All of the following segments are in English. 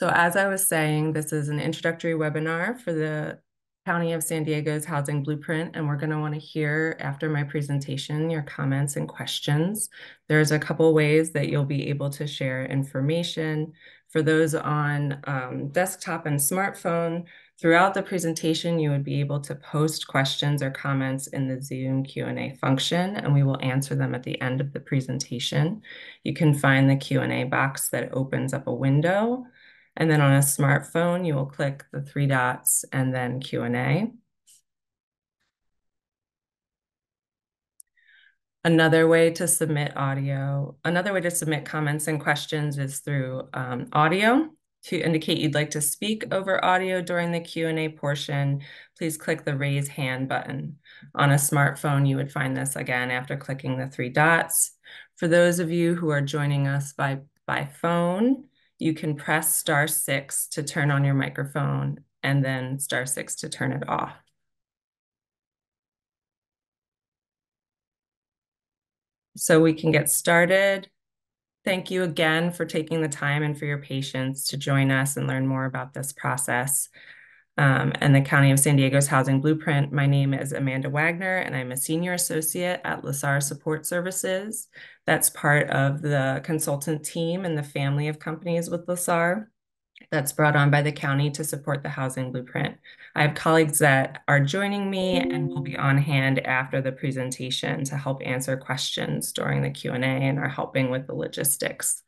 So as I was saying, this is an introductory webinar for the County of San Diego's Housing Blueprint, and we're going to want to hear after my presentation your comments and questions. There's a couple ways that you'll be able to share information. For those on desktop and smartphone, throughout the presentation, you would be able to post questions or comments in the Zoom Q&A function, and we will answer them at the end of the presentation. You can find the Q&A box that opens up a window. And then on a smartphone, you will click the three dots and then Q&A. Another way to submit comments and questions is through audio. To indicate you'd like to speak over audio during the Q&A portion, please click the raise hand button. On a smartphone, you would find this again after clicking the three dots. For those of you who are joining us by phone, you can press *6 to turn on your microphone and then *6 to turn it off. So we can get started. Thank you again for taking the time and for your patience to join us and learn more about this process and the County of San Diego's Housing Blueprint. My name is Amanda Wagner, and I'm a Senior Associate at LaSalle Support Services. That's part of the consultant team and the family of companies with LaSalle that's brought on by the county to support the Housing Blueprint. I have colleagues that are joining me and will be on hand after the presentation to help answer questions during the Q&A and are helping with the logistics.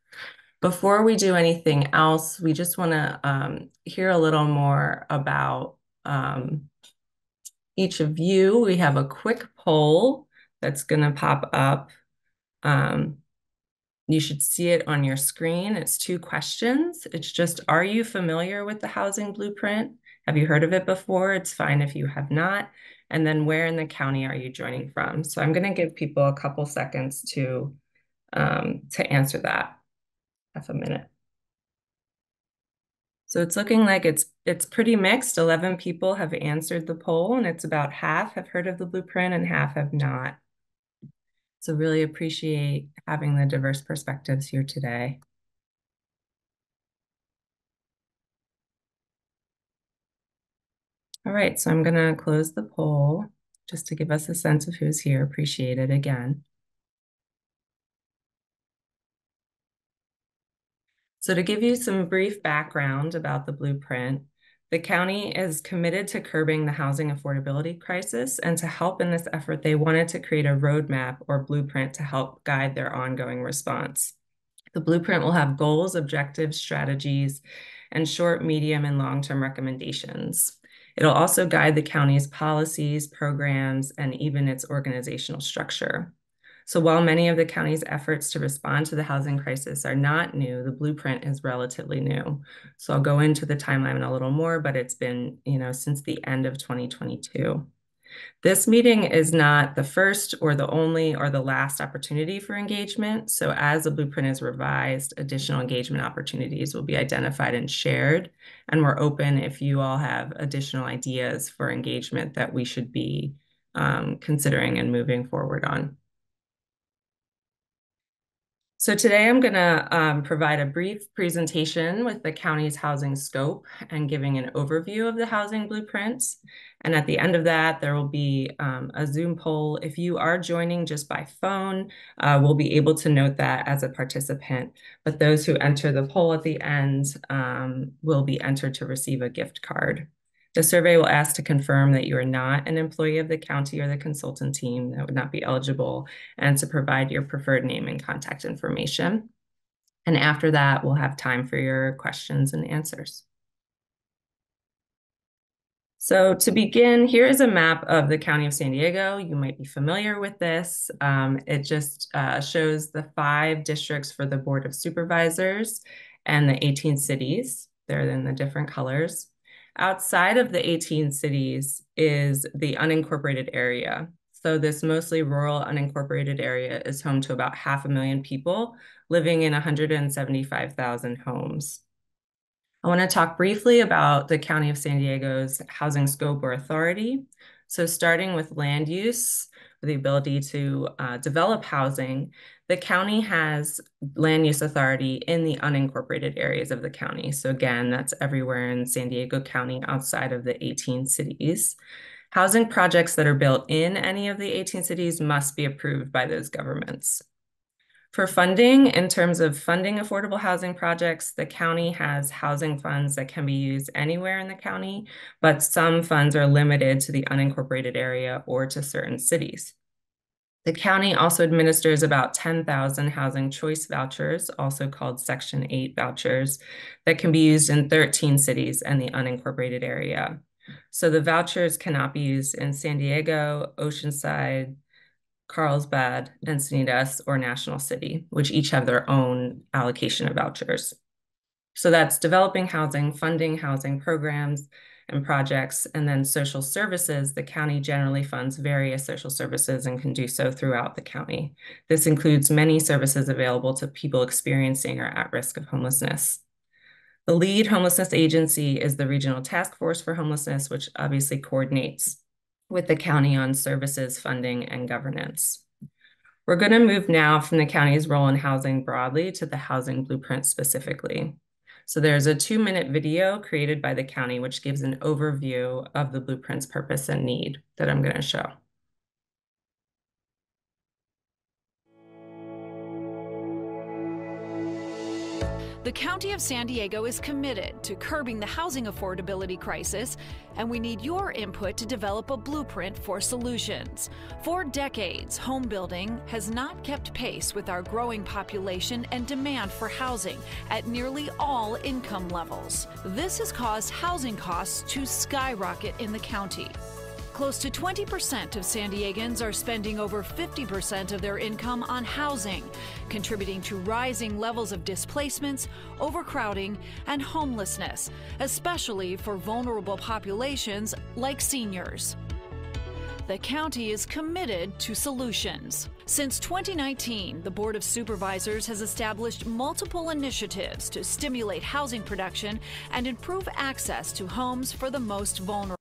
Before we do anything else, we just want to hear a little more about each of you. We have a quick poll that's going to pop up. You should see it on your screen. It's 2 questions. It's just, are you familiar with the Housing Blueprint? Have you heard of it before? It's fine if you have not. And then where in the county are you joining from? So I'm going to give people a couple seconds to answer that. Half a minute. So it's looking like it's pretty mixed. 11 people have answered the poll, and it's about half have heard of the blueprint and half have not. So really appreciate having the diverse perspectives here today. All right, so I'm going to close the poll just to give us a sense of who's here. Appreciate it again. So to give you some brief background about the blueprint, the county is committed to curbing the housing affordability crisis, and to help in this effort, they wanted to create a roadmap or blueprint to help guide their ongoing response. The blueprint will have goals, objectives, strategies, and short, medium, and long-term recommendations. It'll also guide the county's policies, programs, and even its organizational structure. So while many of the county's efforts to respond to the housing crisis are not new, the blueprint is relatively new. So I'll go into the timeline a little more, but it's been, since the end of 2022. This meeting is not the first or the only or the last opportunity for engagement. So as the blueprint is revised, additional engagement opportunities will be identified and shared. And we're open if you all have additional ideas for engagement that we should be considering and moving forward on. So today I'm going to provide a brief presentation with the county's housing scope and giving an overview of the housing blueprints. And at the end of that, there will be a Zoom poll. If you are joining just by phone, we'll be able to note that as a participant. But those who enter the poll at the end will be entered to receive a gift card. The survey will ask to confirm that you are not an employee of the county or the consultant team that would not be eligible, and to provide your preferred name and contact information. And after that, we'll have time for your questions and answers. So to begin, here is a map of the County of San Diego. You might be familiar with this. It just shows the 5 districts for the Board of Supervisors and the 18 cities. They're in the different colors. Outside of the 18 cities is the unincorporated area. So this mostly rural unincorporated area is home to about 500,000 people living in 175,000 homes. I want to talk briefly about the County of San Diego's housing scope or authority. So starting with land use, the ability to develop housing, the county has land use authority in the unincorporated areas of the county. So again, that's everywhere in San Diego County outside of the 18 cities. Housing projects that are built in any of the 18 cities must be approved by those governments. For funding, in terms of funding affordable housing projects, the county has housing funds that can be used anywhere in the county, but some funds are limited to the unincorporated area or to certain cities. The county also administers about 10,000 housing choice vouchers, also called Section 8 vouchers, that can be used in 13 cities and the unincorporated area. So the vouchers cannot be used in San Diego, Oceanside, Carlsbad, Encinitas, or National City, which each have their own allocation of vouchers. So that's developing housing, funding housing programs and projects, and then social services. The county generally funds various social services and can do so throughout the county. This includes many services available to people experiencing or at risk of homelessness. The lead homelessness agency is the Regional Task Force for Homelessness, which obviously coordinates with the county on services, funding, and governance. We're going to move now from the county's role in housing broadly to the housing blueprint specifically. So there's a 2-minute video created by the county, which gives an overview of the blueprint's purpose and need that I'm going to show. The County of San Diego is committed to curbing the housing affordability crisis, and we need your input to develop a blueprint for solutions. For decades, home building has not kept pace with our growing population and demand for housing at nearly all income levels. This has caused housing costs to skyrocket in the county. Close to 20% of San Diegans are spending over 50% of their income on housing, contributing to rising levels of displacements, overcrowding, and homelessness, especially for vulnerable populations like seniors. The county is committed to solutions. Since 2019, the Board of Supervisors has established multiple initiatives to stimulate housing production and improve access to homes for the most vulnerable.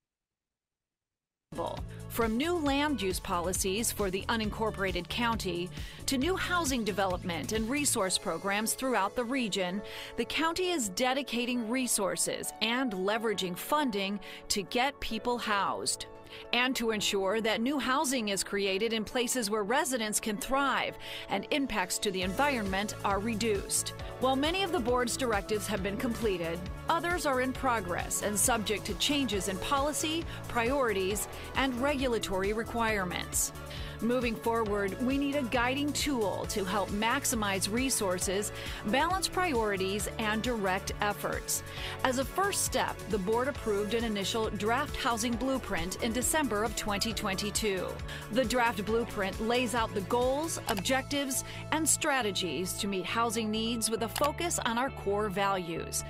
From new land use policies for the unincorporated county to new housing development and resource programs throughout the region, the county is dedicating resources and leveraging funding to get people housed, and to ensure that new housing is created in places where residents can thrive and impacts to the environment are reduced. While many of the board's directives have been completed, others are in progress and subject to changes in policy, priorities, and regulatory requirements. Moving forward, we need a guiding tool to help maximize resources, balance priorities, and direct efforts. As a first step, the board approved an initial draft housing blueprint in December of 2022. The draft blueprint lays out the goals, objectives, and strategies to meet housing needs with a focus on our core values: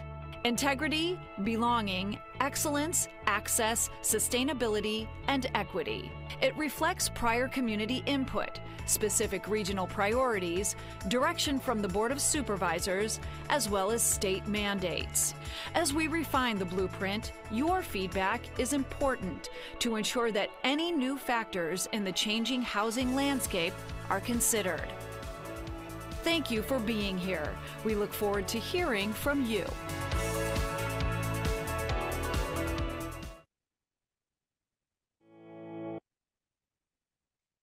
integrity, belonging, excellence, access, sustainability, and equity. It reflects prior community input, specific regional priorities, direction from the Board of Supervisors, as well as state mandates. As we refine the blueprint, your feedback is important to ensure that any new factors in the changing housing landscape are considered. Thank you for being here. We look forward to hearing from you.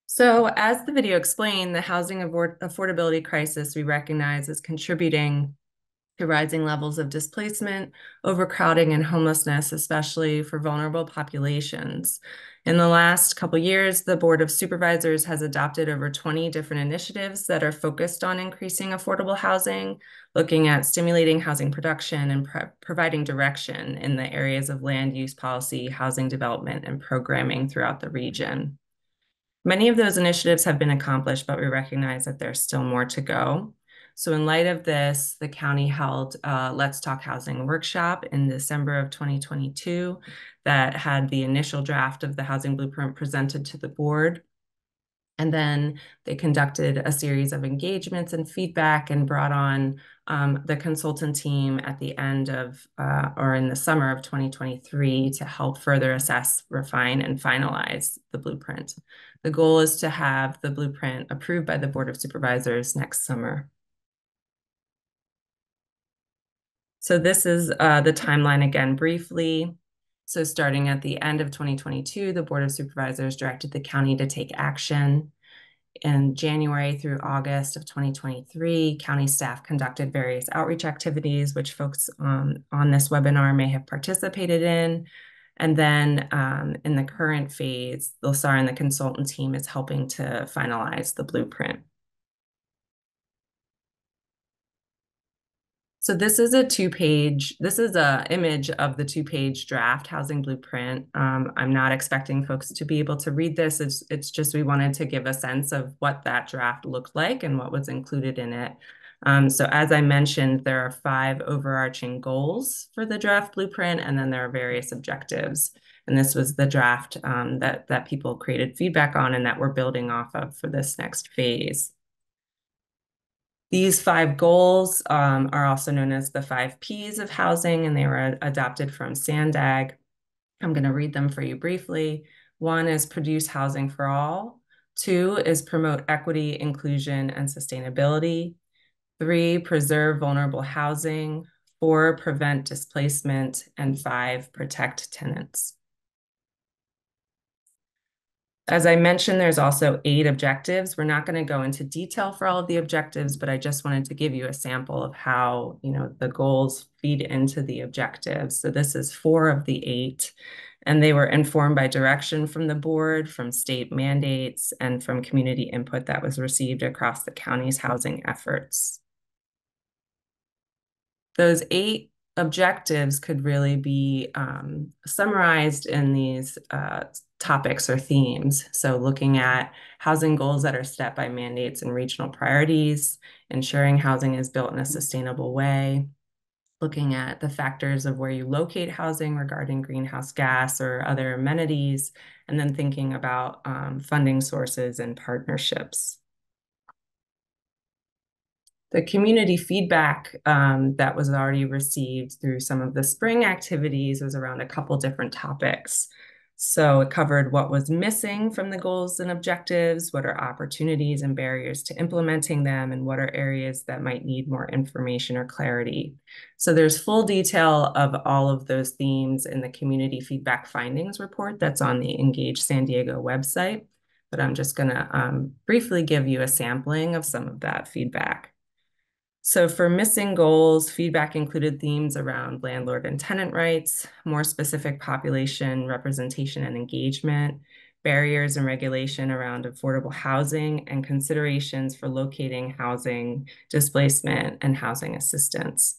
So as the video explained, the housing affordability crisis we recognize is contributing to rising levels of displacement, overcrowding, and homelessness, especially for vulnerable populations. In the last couple of years, the Board of Supervisors has adopted over 20 different initiatives that are focused on increasing affordable housing, looking at stimulating housing production and providing direction in the areas of land use policy, housing development, and programming throughout the region. Many of those initiatives have been accomplished, but we recognize that there's still more to go. So in light of this, the county held a Let's Talk Housing workshop in December of 2022 that had the initial draft of the housing blueprint presented to the board. And then they conducted a series of engagements and feedback and brought on the consultant team at the end of or in the summer of 2023 to help further assess, refine, and finalize the blueprint. The goal is to have the blueprint approved by the Board of Supervisors next summer. So this is the timeline again briefly. So starting at the end of 2022, the Board of Supervisors directed the county to take action. In January through August of 2023, county staff conducted various outreach activities, which folks on this webinar may have participated in. And then in the current phase, LaSar and the consultant team is helping to finalize the blueprint. So this is an image of the 2-page draft housing blueprint. I'm not expecting folks to be able to read this. It's just we wanted to give a sense of what that draft looked like and what was included in it. So as I mentioned, there are 5 overarching goals for the draft blueprint, and then there are various objectives. And this was the draft that people created feedback on and that we're building off of for this next phase. These 5 goals are also known as the 5 Ps of housing, and they were adopted from SANDAG. I'm going to read them for you briefly. 1 is produce housing for all. 2 is promote equity, inclusion, and sustainability. 3, preserve vulnerable housing. 4, prevent displacement. And 5, protect tenants. As I mentioned, there's also 8 objectives. We're not going to go into detail for all of the objectives, but I just wanted to give you a sample of how, the goals feed into the objectives. So this is 4 of the 8, and they were informed by direction from the board, from state mandates, and from community input that was received across the county's housing efforts. Those 8 objectives could really be summarized in these topics or themes. So looking at housing goals that are set by mandates and regional priorities, ensuring housing is built in a sustainable way, looking at the factors of where you locate housing regarding greenhouse gas or other amenities, and then thinking about funding sources and partnerships. The community feedback that was already received through some of the spring activities was around a couple different topics. So it covered what was missing from the goals and objectives, what are opportunities and barriers to implementing them, and what are areas that might need more information or clarity. So there's full detail of all of those themes in the community feedback findings report that's on the Engage San Diego website, but I'm just gonna briefly give you a sampling of some of that feedback. So for missing goals, feedback included themes around landlord and tenant rights, more specific population representation and engagement, barriers and regulation around affordable housing, and considerations for locating housing, displacement, and housing assistance.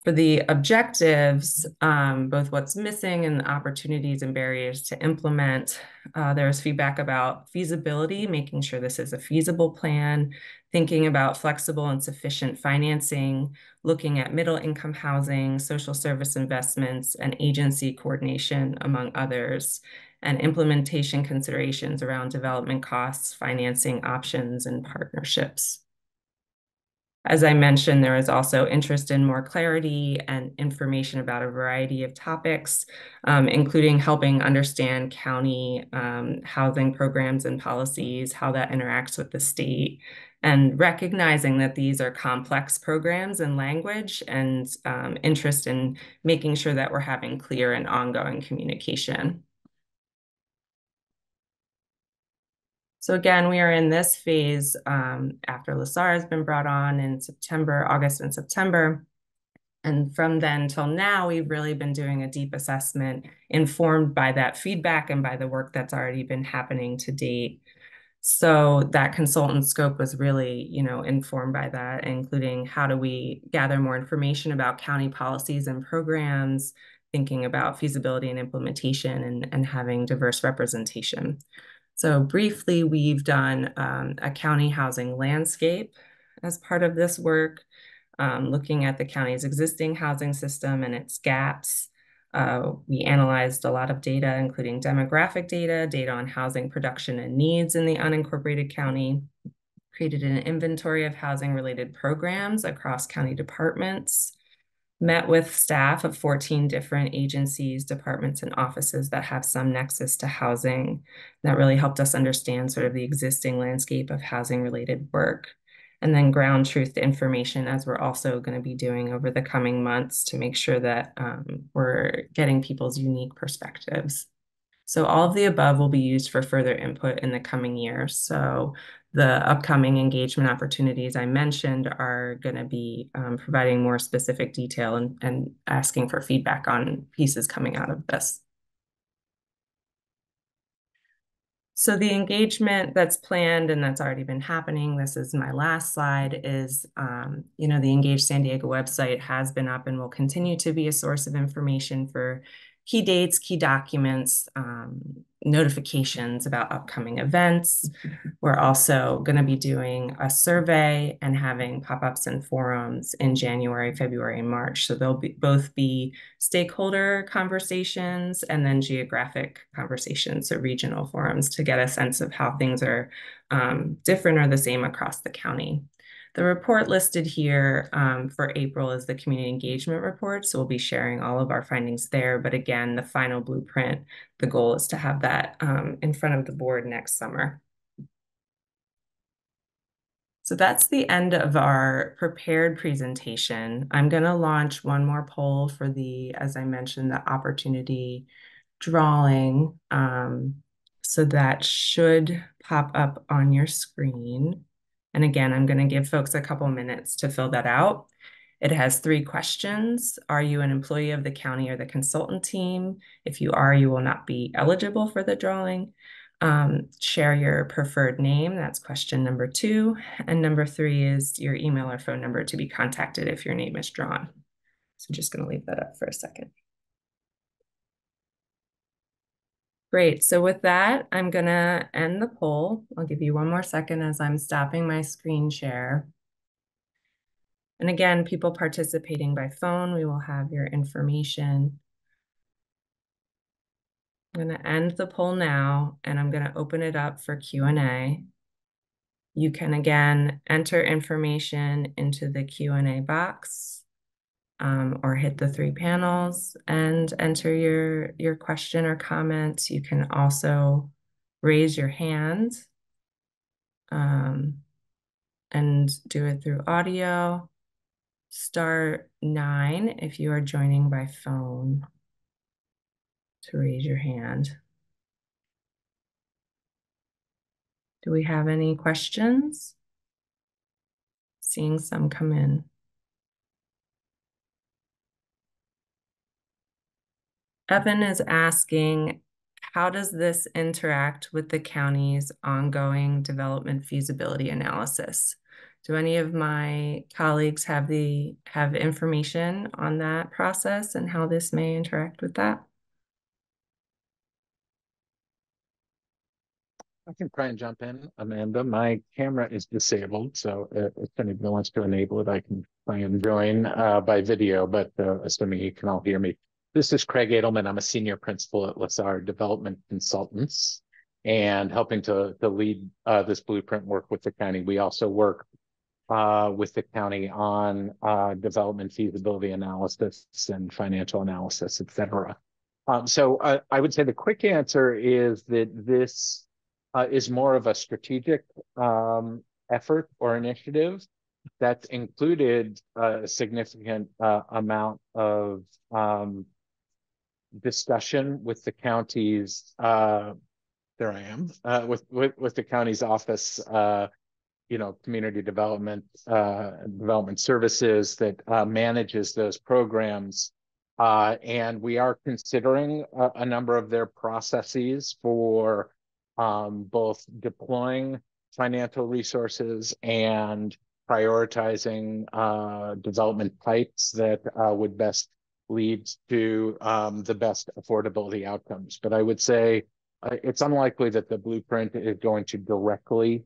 For the objectives, both what's missing and the opportunities and barriers to implement, there's feedback about feasibility, making sure this is a feasible plan, thinking about flexible and sufficient financing, looking at middle-income housing, social service investments, and agency coordination, among others, and implementation considerations around development costs, financing options, and partnerships. As I mentioned, there is also interest in more clarity and information about a variety of topics, including helping understand county housing programs and policies, how that interacts with the state, and recognizing that these are complex programs and language, and interest in making sure that we're having clear and ongoing communication. So again, we are in this phase after LaSar has been brought on in August and September. And from then till now, we've really been doing a deep assessment informed by that feedback and by the work that's already been happening to date. So that consultant scope was really, informed by that, including how do we gather more information about county policies and programs, thinking about feasibility and implementation, and having diverse representation. So briefly, we've done a county housing landscape as part of this work, looking at the county's existing housing system and its gaps, We analyzed a lot of data, including demographic data, data on housing production and needs in the unincorporated county, created an inventory of housing-related programs across county departments, met with staff of 14 different agencies, departments, and offices that have some nexus to housing. That really helped us understand sort of the existing landscape of housing-related work. And then ground truth information, as we're also going to be doing over the coming months to make sure that we're getting people's unique perspectives. So all of the above will be used for further input in the coming year. So the upcoming engagement opportunities I mentioned are going to be providing more specific detail and asking for feedback on pieces coming out of this. So the engagement that's planned and that's already been happening, this is my last slide, is, the Engage San Diego website has been up and will continue to be a source of information for key dates, key documents, notifications about upcoming events. We're also going to be doing a survey and having pop-ups and forums in January, February, and March. So there'll both be stakeholder conversations and then geographic conversations, so regional forums, to get a sense of how things are different or the same across the county. The report listed here for April is the community engagement report, so we'll be sharing all of our findings there. But again, the final blueprint, the goal is to have that in front of the board next summer. So that's the end of our prepared presentation. I'm going to launch one more poll for as I mentioned, the opportunity drawing. So that should pop up on your screen. And again, I'm going to give folks a couple minutes to fill that out. It has 3 questions. Are you an employee of the county or the consultant team? If you are, you will not be eligible for the drawing. Share your preferred name. That's question number 2. And number 3 is your email or phone number to be contacted if your name is drawn. So I'm just going to leave that up for a second. Great. So with that, I'm going to end the poll. I'll give you one more second as I'm stopping my screen share. And again, people participating by phone, we will have your information. I'm going to end the poll now, and I'm going to open it up for Q&A. You can, again, enter information into the Q&A box or hit the 3 panels and enter your question or comment. You can also raise your hand and do it through audio. Star 9 if you are joining by phone to raise your hand. Do we have any questions? Seeing some come in. Evan is asking, how does this interact with the county's ongoing development feasibility analysis? Do any of my colleagues have information on that process and how this may interact with that? I can try and jump in, Amanda. My camera is disabled, so if anybody wants to enable it, I can try and join by video, but assuming you can all hear me. This is Craig Edelman. I'm a senior principal at Lazard Development Consultants and helping to lead this blueprint work with the county. We also work with the county on development feasibility analysis and financial analysis, et cetera. So I would say the quick answer is that this is more of a strategic effort or initiative that's included a significant amount of discussion with the county's, there I am, with the county's office, community development services that manages those programs. And we are considering a number of their processes for both deploying financial resources and prioritizing development types that would best lead to the best affordability outcomes. But I would say it's unlikely that the blueprint is going to directly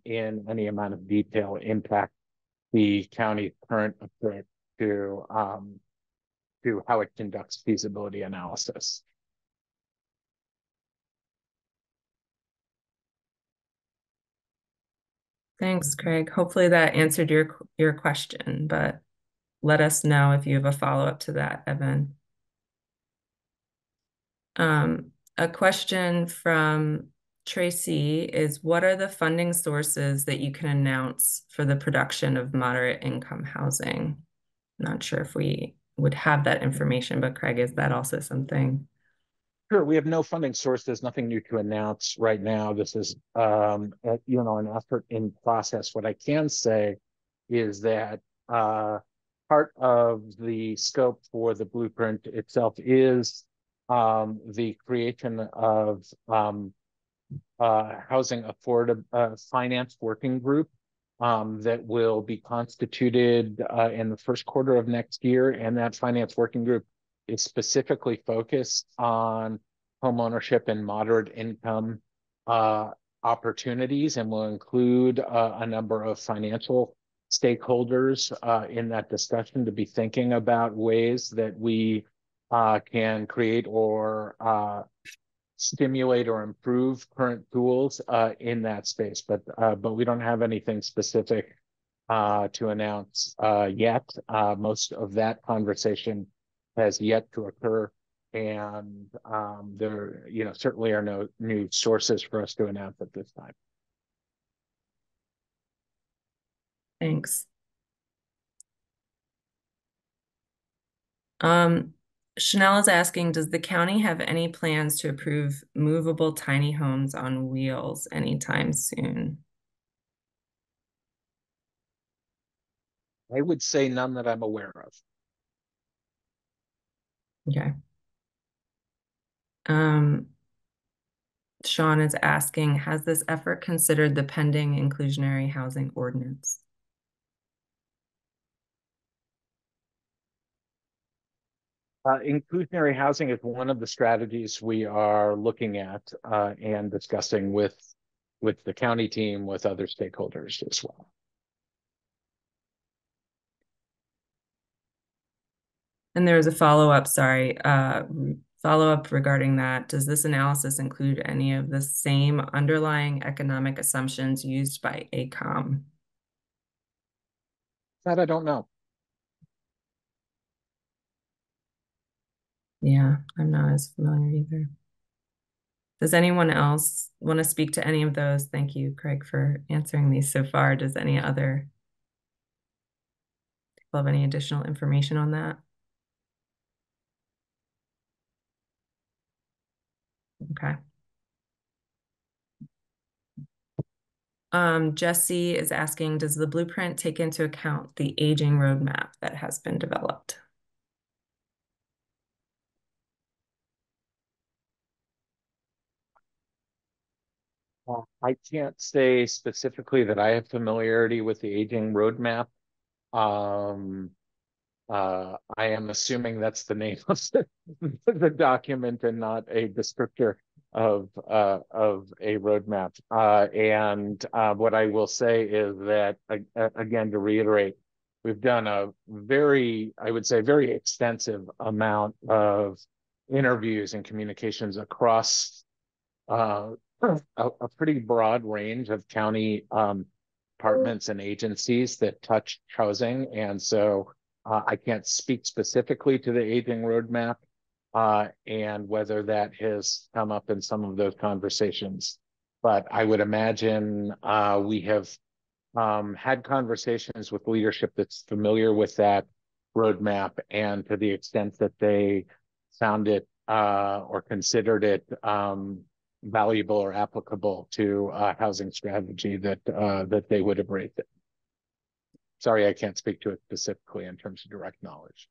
in any amount of detail impact the county's current approach to to how it conducts feasibility analysis. Thanks, Craig. Hopefully that answered your question, but let us know if you have a follow-up to that, Evan. A question from Tracy is, what are the funding sources that you can announce for the production of moderate income housing? Not sure if we would have that information, but Craig, is that also something? Sure, we have no funding source. There's nothing new to announce right now. This is, an effort in process. What I can say is that part of the scope for the blueprint itself is the creation of housing affordable finance working group that will be constituted in the first quarter of next year. And that finance working group is specifically focused on home ownership and moderate income opportunities, and will include a number of financial stakeholders in that discussion to be thinking about ways that we can create or stimulate or improve current tools in that space. But we don't have anything specific to announce yet. Most of that conversation has yet to occur, and there, certainly are no new sources for us to announce at this time. Thanks. Chanel is asking, does the county have any plans to approve movable tiny homes on wheels anytime soon? I would say none that I'm aware of. Okay. Sean is asking, has this effort considered the pending inclusionary housing ordinance? Inclusionary housing is one of the strategies we are looking at and discussing with the county team, with other stakeholders as well. And there was a follow-up, follow-up regarding that. Does this analysis include any of the same underlying economic assumptions used by ACOM? That I don't know. Yeah, I'm not as familiar either. Does anyone else want to speak to any of those? Thank you, Craig, for answering these so far. Does any other people have any additional information on that? Okay. Jesse is asking, does the blueprint take into account the aging roadmap that has been developed? I can't say specifically that I have familiarity with the aging roadmap. I am assuming that's the name of the document and not a descriptor of a roadmap. And what I will say is that, again, to reiterate, we've done a I would say, very extensive amount of interviews and communications across a pretty broad range of county departments and agencies that touch housing. And so I can't speak specifically to the aging roadmap and whether that has come up in some of those conversations. But I would imagine we have had conversations with leadership that's familiar with that roadmap, and to the extent that they found it or considered it valuable or applicable to a housing strategy, that they would have raised it. Sorry, I can't speak to it specifically in terms of direct knowledge.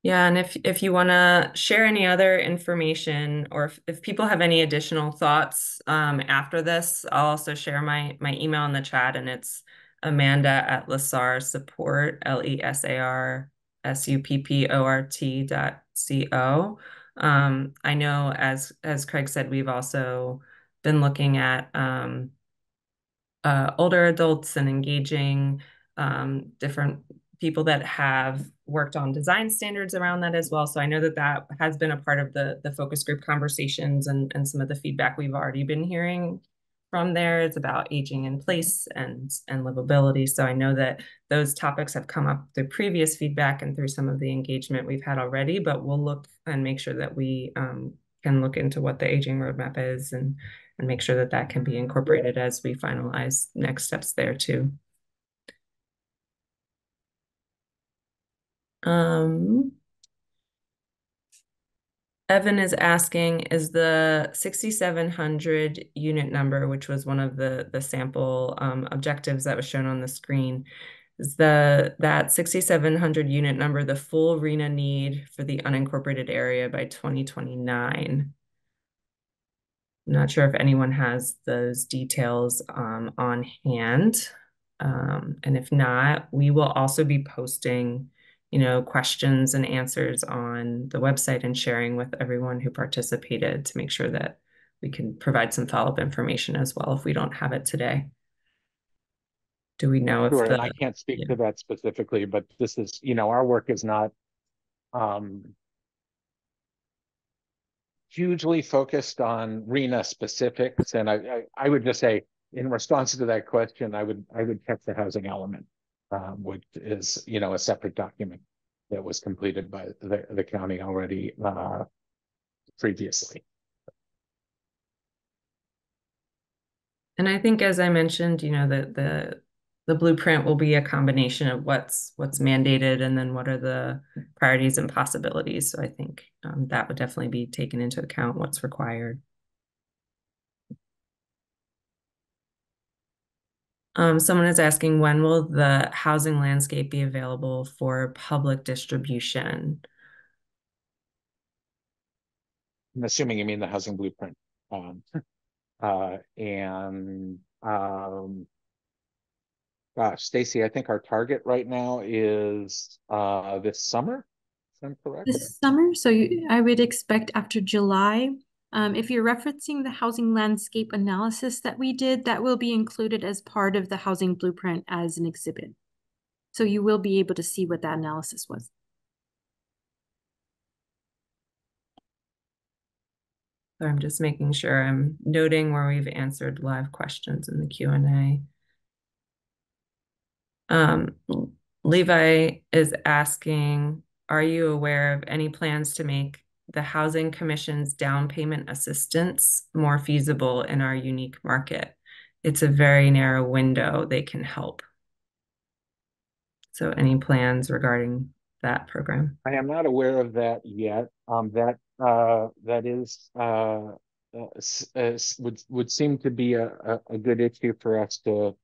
Yeah, and if you want to share any other information, or if people have any additional thoughts after this, I'll also share my email in the chat, and it's Amanda@LeSarSupport, LESARSUPPORT.co. I know, as Craig said, we've also been looking at older adults and engaging different people that have worked on design standards around that as well. So I know that that has been a part of the focus group conversations and some of the feedback we've already been hearing from there. It's about aging in place and livability. So I know that those topics have come up through previous feedback and through some of the engagement we've had already, but we'll look and make sure that we can look into what the aging roadmap is and make sure that that can be incorporated as we finalize next steps there too. Evan is asking, is the 6,700 unit number, which was one of the sample objectives that was shown on the screen, is that 6,700 unit number the full RENA need for the unincorporated area by 2029? I'm not sure if anyone has those details on hand. And if not, we will also be posting, questions and answers on the website and sharing with everyone who participated to make sure that we can provide some follow-up information as well if we don't have it today. Do we know if Sure, and I can't speak to that specifically, but this is, our work is not hugely focused on RENA specifics. And I would just say, in response to that question, I would check the housing element, which is, a separate document that was completed by the county already previously. And I think, as I mentioned, the blueprint will be a combination of what's mandated and then what are the priorities and possibilities. So I think that would definitely be taken into account, what's required. Someone is asking, when will the housing landscape be available for public distribution? I'm assuming you mean the housing blueprint. Gosh, Stacy, I think our target right now is this summer. If I'm correct. This summer, so I would expect after July. If you're referencing the housing landscape analysis that we did, that will be included as part of the housing blueprint as an exhibit. So you will be able to see what that analysis was. So I'm just making sure I'm noting where we've answered live questions in the Q&A. Levi is asking, are you aware of any plans to make the Housing Commission's down payment assistance more feasible in our unique market? It's a very narrow window they can help. So any plans regarding that program? I am not aware of that yet. That would seem to be a good issue for us to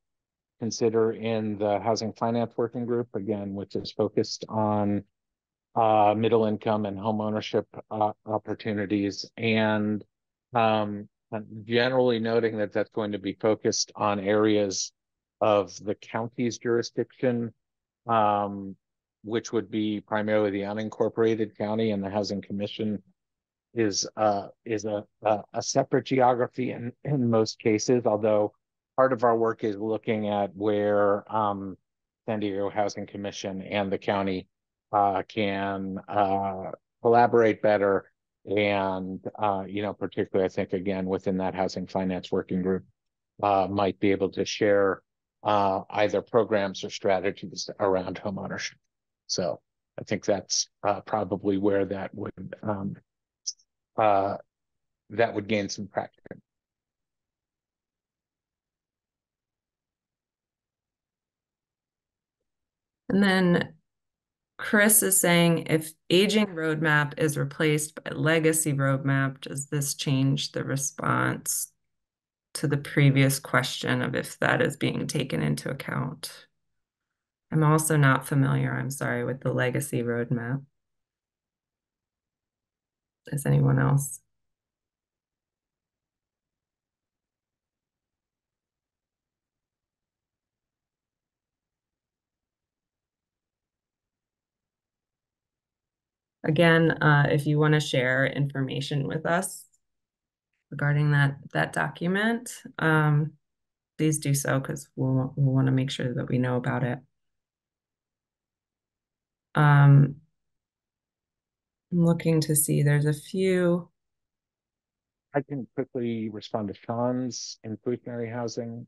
consider in the housing finance working group, again, which is focused on middle income and home ownership opportunities, and generally noting that that's going to be focused on areas of the county's jurisdiction, which would be primarily the unincorporated county, and the Housing Commission is a separate geography in most cases, although part of our work is looking at where San Diego Housing Commission and the county can collaborate better. And, particularly, I think, again, within that housing finance working group, might be able to share either programs or strategies around home ownership. So I think that's probably where that would gain some traction. And then Chris is saying, if aging roadmap is replaced by legacy roadmap, does this change the response to the previous question of if that is being taken into account? I'm also not familiar, I'm sorry, with the legacy roadmap. Is anyone else? Again, if you want to share information with us regarding that document, please do so, because we'll want to make sure that we know about it. I'm looking to see, there's a few. I can quickly respond to Sean's inclusionary housing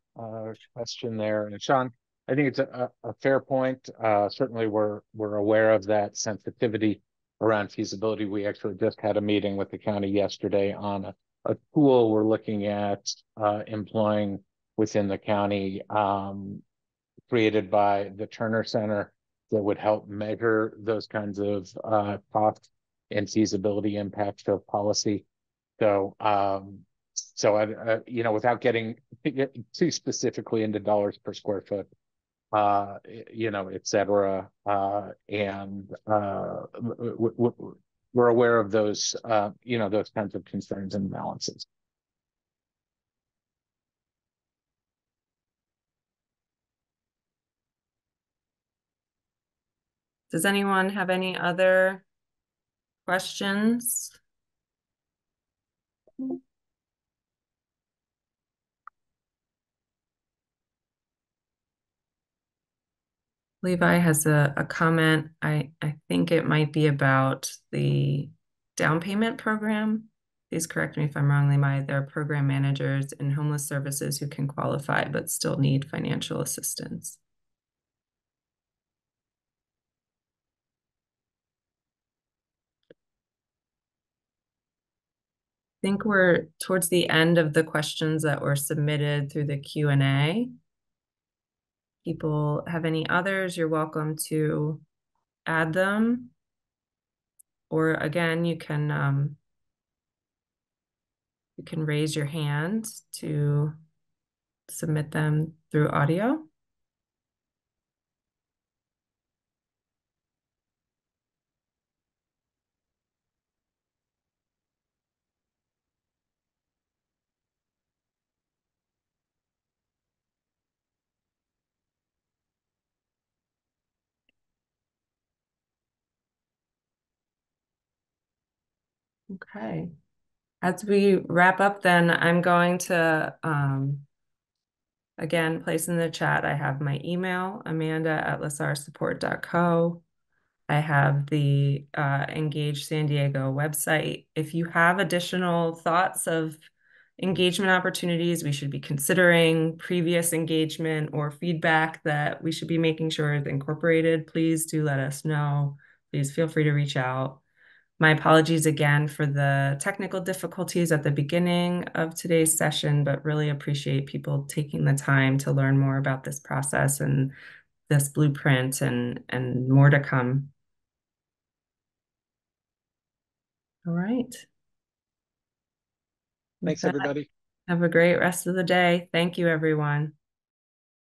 question there. And Sean, I think it's a fair point. Certainly we're aware of that sensitivity around feasibility. We actually just had a meeting with the county yesterday on a tool we're looking at employing within the county, created by the Turner Center, that would help measure those kinds of cost and feasibility impacts of policy. So, you know, without getting too specifically into dollars per square foot, you know, et cetera, and we're aware of those, you know, those kinds of concerns and balances. Does anyone have any other questions? Levi has a comment. I think it might be about the down payment program. Please correct me if I'm wrong, Levi. There are program managers in homeless services who can qualify but still need financial assistance. I think we're towards the end of the questions that were submitted through the Q&A. People have any others, you're welcome to add them. Or again, you can raise your hand to submit them through audio. Okay. As we wrap up then, I'm going to, again, place in the chat, I have my email, amanda@lasarsupport.co. I have the Engage San Diego website. If you have additional thoughts of engagement opportunities we should be considering, previous engagement or feedback that we should be making sure is incorporated, please do let us know. Please feel free to reach out. My apologies again for the technical difficulties at the beginning of today's session, but really appreciate people taking the time to learn more about this process and this blueprint and more to come. All right. Thanks, everybody. Have a great rest of the day. Thank you, everyone.